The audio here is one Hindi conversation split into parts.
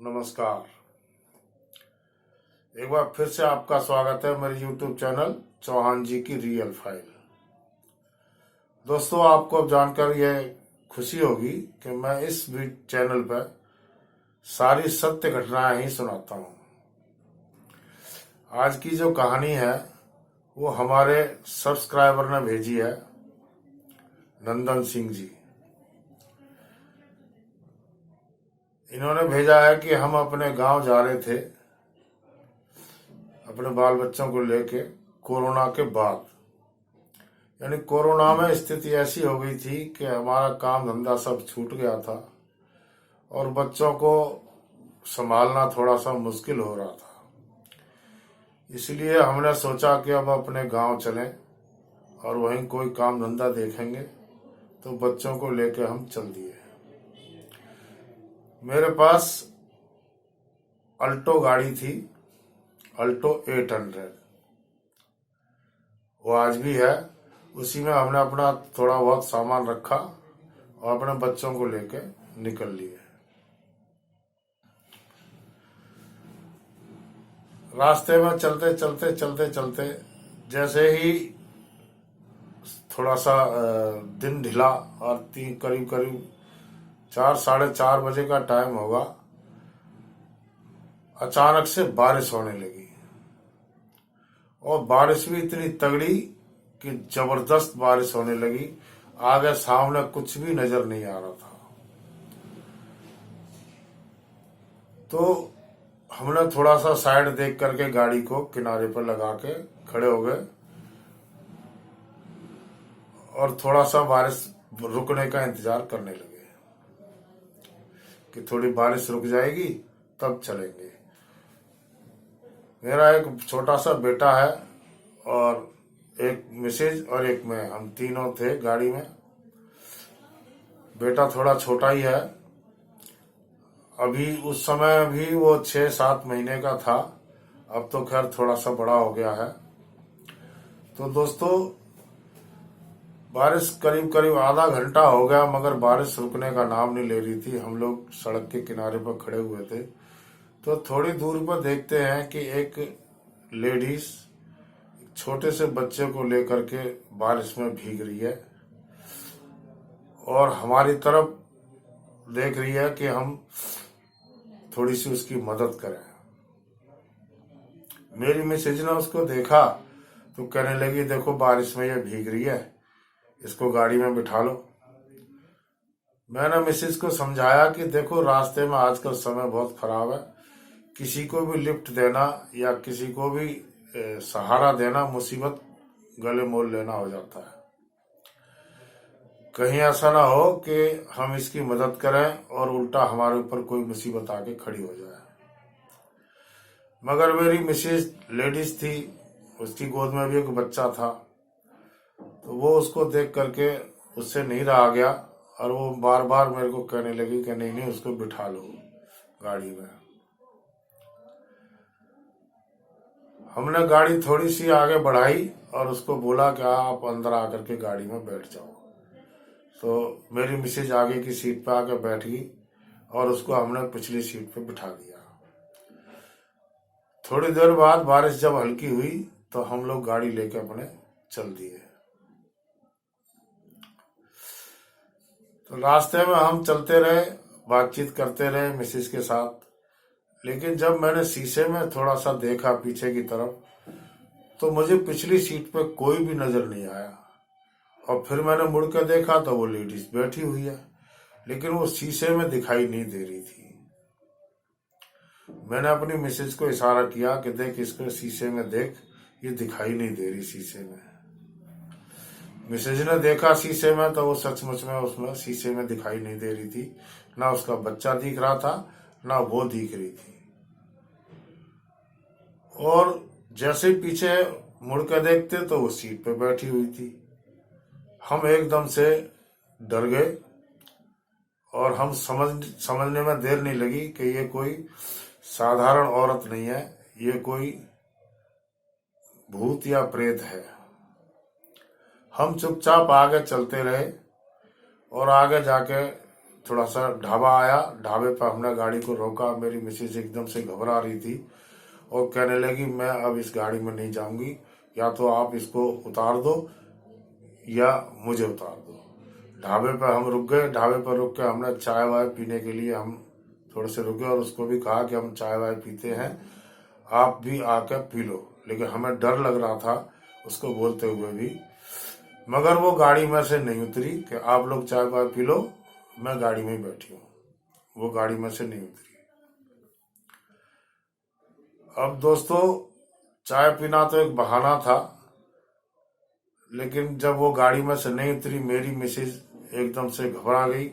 नमस्कार। एक बार फिर से आपका स्वागत है मेरे YouTube चैनल चौहान जी की रियल फाइल। दोस्तों, आपको अब जानकर यह खुशी होगी कि मैं इस चैनल पर सारी सत्य घटनाएं ही सुनाता हूं। आज की जो कहानी है वो हमारे सब्सक्राइबर ने भेजी है, नंदन सिंह जी। इन्होंने भेजा है कि हम अपने गांव जा रहे थे अपने बाल बच्चों को लेके कोरोना के बाद। यानी कोरोना में स्थिति ऐसी हो गई थी कि हमारा काम धंधा सब छूट गया था और बच्चों को संभालना थोड़ा सा मुश्किल हो रहा था। इसलिए हमने सोचा कि अब अपने गांव चलें और वहीं कोई काम धंधा देखेंगे, तो बच्चों को लेके हम चल दिए। मेरे पास अल्टो गाड़ी थी, अल्टो 800। वो आज भी है। उसी में हमने अपना थोड़ा बहुत सामान रखा और अपने बच्चों को लेके निकल लिए। रास्ते में चलते चलते चलते चलते जैसे ही थोड़ा सा दिन ढिला और करीब करीब 4-4:30 बजे का टाइम होगा, अचानक से बारिश होने लगी। और बारिश भी इतनी तगड़ी कि जबरदस्त बारिश होने लगी। आगे सामने कुछ भी नजर नहीं आ रहा था। तो हमने थोड़ा सा साइड देख करके गाड़ी को किनारे पर लगा के खड़े हो गए और थोड़ा सा बारिश रुकने का इंतजार करने लगे कि थोड़ी बारिश रुक जाएगी तब चलेंगे। मेरा एक छोटा सा बेटा है और एक मिसेज और एक मैं, हम तीनों थे गाड़ी में। बेटा थोड़ा छोटा ही है, अभी उस समय भी वो 6-7 महीने का था। अब तो खैर थोड़ा सा बड़ा हो गया है। तो दोस्तों, बारिश करीब करीब आधा घंटा हो गया मगर बारिश रुकने का नाम नहीं ले रही थी। हम लोग सड़क के किनारे पर खड़े हुए थे। तो थोड़ी दूर पर देखते हैं कि एक लेडीज छोटे से बच्चे को लेकर के बारिश में भीग रही है और हमारी तरफ देख रही है कि हम थोड़ी सी उसकी मदद करें। मेरी मिसेज ने उसको देखा तो कहने लगी, देखो बारिश में ये भीग रही है, इसको गाड़ी में बिठा लो। मैंने मिसेज को समझाया कि देखो रास्ते में आजकल समय बहुत खराब है, किसी को भी लिफ्ट देना या किसी को भी सहारा देना मुसीबत गले मोल लेना हो जाता है। कहीं ऐसा ना हो कि हम इसकी मदद करें और उल्टा हमारे ऊपर कोई मुसीबत आके खड़ी हो जाए। मगर मेरी मिसेज लेडीज थी, उसकी गोद में भी एक बच्चा था, तो वो उसको देख करके उससे नहीं रहा गया और वो बार बार मेरे को कहने लगी कि नहीं नहीं उसको बिठा लो गाड़ी में। हमने गाड़ी थोड़ी सी आगे बढ़ाई और उसको बोला कि आप अंदर आकर के गाड़ी में बैठ जाओ। तो मेरी मिसेज आगे की सीट पर आकर बैठ गई और उसको हमने पिछली सीट पे बिठा दिया। थोड़ी देर बाद बारिश जब हल्की हुई तो हम लोग गाड़ी लेके अपने चल दिए। तो रास्ते में हम चलते रहे, बातचीत करते रहे मिसेज के साथ। लेकिन जब मैंने शीशे में थोड़ा सा देखा पीछे की तरफ तो मुझे पिछली सीट पे कोई भी नजर नहीं आया। और फिर मैंने मुड़ के देखा तो वो लेडीज बैठी हुई है, लेकिन वो शीशे में दिखाई नहीं दे रही थी। मैंने अपनी मिसेज को इशारा किया कि देख इसको शीशे में देख, ये दिखाई नहीं दे रही शीशे में। मिसेज ने देखा शीशे में तो वो सचमुच में उसमें शीशे में दिखाई नहीं दे रही थी। ना उसका बच्चा दिख रहा था ना वो दिख रही थी। और जैसे ही पीछे मुड़ के देखते तो वो सीट पे बैठी हुई थी। हम एकदम से डर गए और हम समझने में देर नहीं लगी कि ये कोई साधारण औरत नहीं है, ये कोई भूत या प्रेत है। हम चुपचाप आगे चलते रहे और आगे जाके थोड़ा सा ढाबा आया, ढाबे पर हमने गाड़ी को रोका। मेरी मिसेज एकदम से घबरा रही थी और कहने लगी मैं अब इस गाड़ी में नहीं जाऊंगी, या तो आप इसको उतार दो या मुझे उतार दो। ढाबे पर हम रुक गए। ढाबे पर रुक के हमने चाय वाय पीने के लिए हम थोड़े से रुके और उसको भी कहा कि हम चाय वाय पीते हैं, आप भी आकर पी लो। लेकिन हमें डर लग रहा था उसको बोलते हुए भी, मगर वो गाड़ी में से नहीं उतरी कि आप लोग चाय वाय पी लो, मैं गाड़ी में ही बैठी हूँ। वो गाड़ी में से नहीं उतरी। अब दोस्तों, चाय पीना तो एक बहाना था, लेकिन जब वो गाड़ी में से नहीं उतरी, मेरी मिसेज एकदम से घबरा गई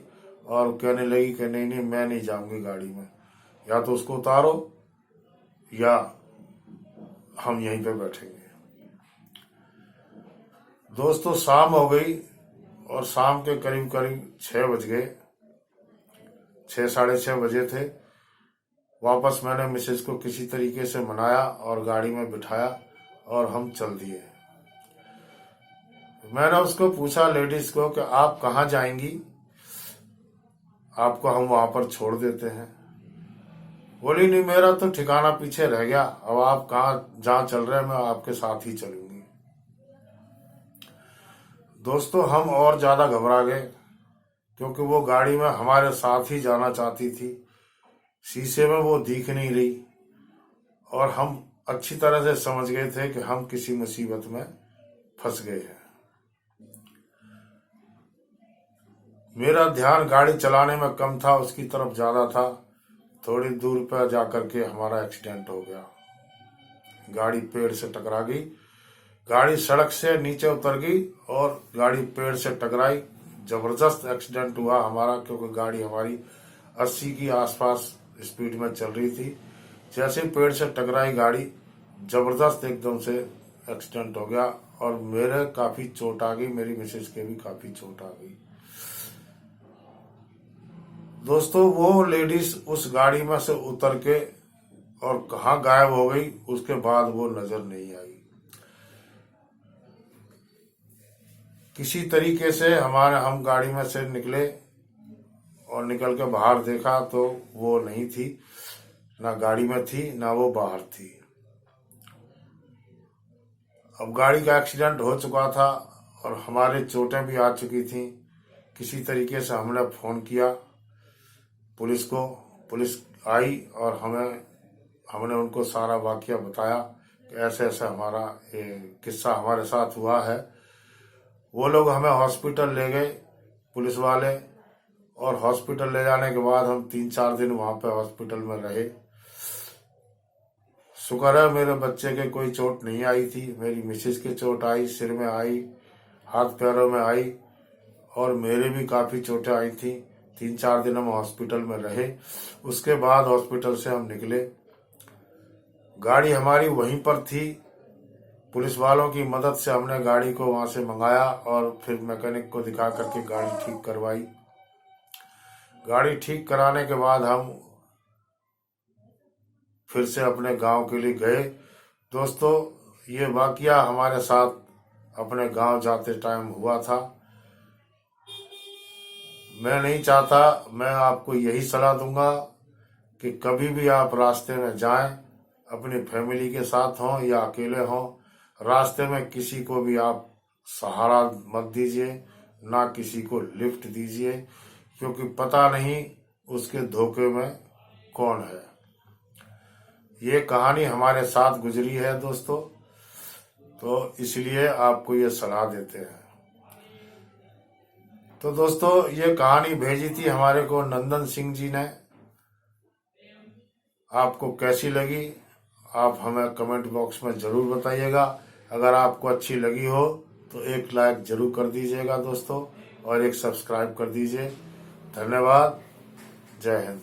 और कहने लगी कि नहीं नहीं, मैं नहीं जाऊंगी गाड़ी में, या तो उसको उतारो या हम यहीं पे बैठेंगे। दोस्तों, शाम हो गई और शाम के करीब करीब 6 बज गए, 6 साढ़े 6 बजे थे। वापस मैंने मिसेज को किसी तरीके से मनाया और गाड़ी में बिठाया और हम चल दिए। मैंने उसको पूछा, लेडीज को, कि आप कहाँ जाएंगी, आपको हम वहां पर छोड़ देते हैं। बोली नहीं, मेरा तो ठिकाना पीछे रह गया, अब आप जहाँ चल रहे हैं मैं आपके साथ ही चलूंगी। दोस्तों, हम और ज्यादा घबरा गए क्योंकि वो गाड़ी में हमारे साथ ही जाना चाहती थी। शीशे में वो दिख नहीं रही और हम अच्छी तरह से समझ गए थे कि हम किसी मुसीबत में फंस गए हैं। मेरा ध्यान गाड़ी चलाने में कम था, उसकी तरफ ज्यादा था। थोड़ी दूर पर जाकर के हमारा एक्सीडेंट हो गया। गाड़ी पेड़ से टकरा गई, गाड़ी सड़क से नीचे उतर गई और गाड़ी पेड़ से टकराई। जबरदस्त एक्सीडेंट हुआ हमारा, क्योंकि गाड़ी हमारी 80 की आसपास स्पीड में चल रही थी। जैसे पेड़ से टकराई गाड़ी, जबरदस्त एकदम से एक्सीडेंट हो गया और मेरे काफी चोट आ गई, मेरी मिसेज के भी काफी चोट आ गई। दोस्तों, वो लेडीज उस गाड़ी में से उतर के और कहाँ गायब हो गई, उसके बाद वो नजर नहीं आई। किसी तरीके से हम गाड़ी में से निकले और निकल के बाहर देखा तो वो नहीं थी, ना गाड़ी में थी ना वो बाहर थी। अब गाड़ी का एक्सीडेंट हो चुका था और हमारे चोटें भी आ चुकी थी। किसी तरीके से हमने फोन किया पुलिस को, पुलिस आई और हमने उनको सारा वाकया बताया कि ऐसे ऐसे हमारा किस्सा हमारे साथ हुआ है। वो लोग हमें हॉस्पिटल ले गए, पुलिस वाले, और हॉस्पिटल ले जाने के बाद हम 3-4 दिन वहां पे हॉस्पिटल में रहे। शुक्र है मेरे बच्चे के कोई चोट नहीं आई थी, मेरी मिसेज के चोट आई, सिर में आई, हाथ पैरों में आई और मेरे भी काफी चोटें आई थी। 3-4 दिन हम हॉस्पिटल में रहे। उसके बाद हॉस्पिटल से हम निकले, गाड़ी हमारी वहीं पर थी। पुलिस वालों की मदद से हमने गाड़ी को वहां से मंगाया और फिर मैकेनिक को दिखा करके गाड़ी ठीक करवाई। गाड़ी ठीक कराने के बाद हम फिर से अपने गांव के लिए गए। दोस्तों, ये वाकया हमारे साथ अपने गांव जाते टाइम हुआ था। मैं नहीं चाहता, मैं आपको यही सलाह दूंगा कि कभी भी आप रास्ते में जाएं, अपनी फैमिली के साथ हों या अकेले हों, रास्ते में किसी को भी आप सहारा मत दीजिए, ना किसी को लिफ्ट दीजिए, क्योंकि पता नहीं उसके धोखे में कौन है। ये कहानी हमारे साथ गुजरी है दोस्तों, तो इसलिए आपको ये सलाह देते हैं। तो दोस्तों, ये कहानी भेजी थी हमारे को नंदन सिंह जी ने। आपको कैसी लगी आप हमें कमेंट बॉक्स में जरूर बताइएगा। अगर आपको अच्छी लगी हो तो एक लाइक जरूर कर दीजिएगा दोस्तों, और एक सब्सक्राइब कर दीजिए। धन्यवाद। जय हिंद।